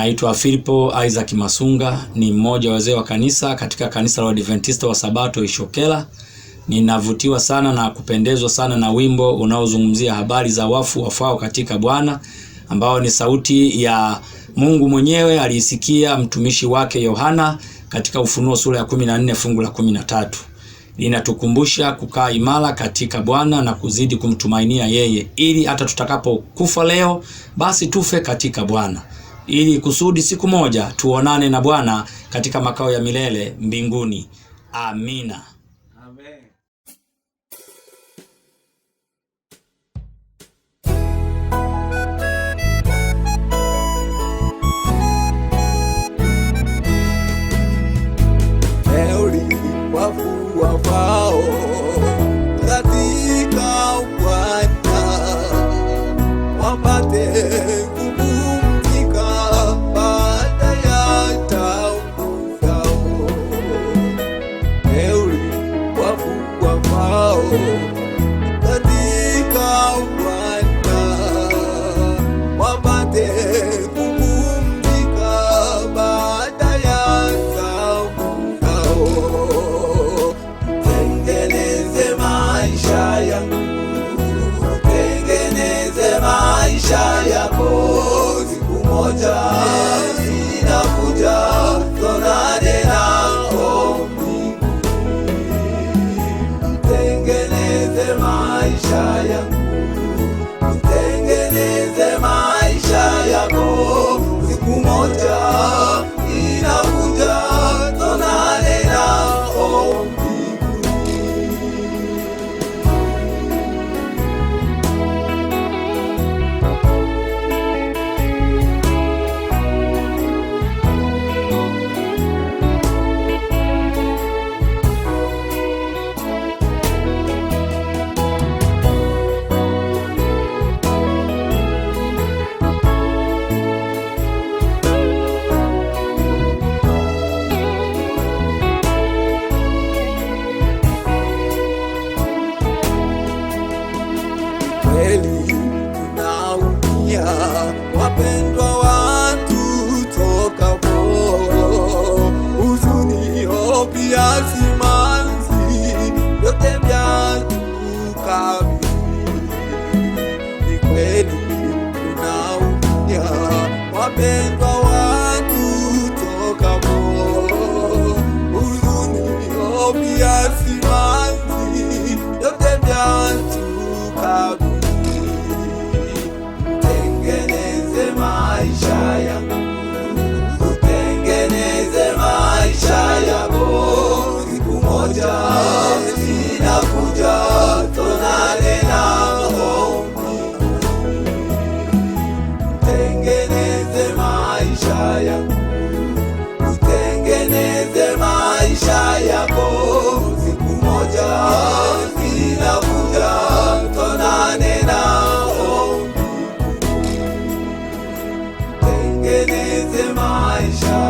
Naitwa Philipo Isaac Masunga, ni mmoja wa wazee wa kanisa katika kanisa la Adventista wa Sabato Ishokela. Ninavutiwa sana na kupendezwa sana na wimbo unaozungumzia habari za wafu wafao katika Bwana, ambao ni sauti ya Mungu mwenyewe alisikia mtumishi wake Yohana katika Ufunuo sura ya 14 fungu la 13. Linatukumbusha kukaa imara katika Bwana na kuzidi kumtumainia yeye, ili hata tutakapokufa leo basi tufe katika Bwana, ili kusudi siku moja tuonane na Bwana katika makao ya milele mbinguni. Amina. Amen. Wafu wafao katika Bwana wapate kupumzika baada ya taabu zao. Heri wafu wafao katika Bwana wapate kupumzika baada ya taabu zao. Tengeneze maisha yako, siku moja inakuja tuonane nao mbinguni. Tengeneze maisha yako, siku moja inakuja tuonane nao mbinguni. Kweli tunaumia, wapendwa watu tokapo, huzuni, pia simanzi, yote vyatukabili. Ni kweli tunaumia, wapendwa watu tokapo, huzuni, pia simanzi, yote vyatukabili. Tengeneze maisha yako, siku moja inakuja tuonane nao mbinguni. Tengeneze maisha yako, siku moja inakuja tuonane nao. Tengeneze maisha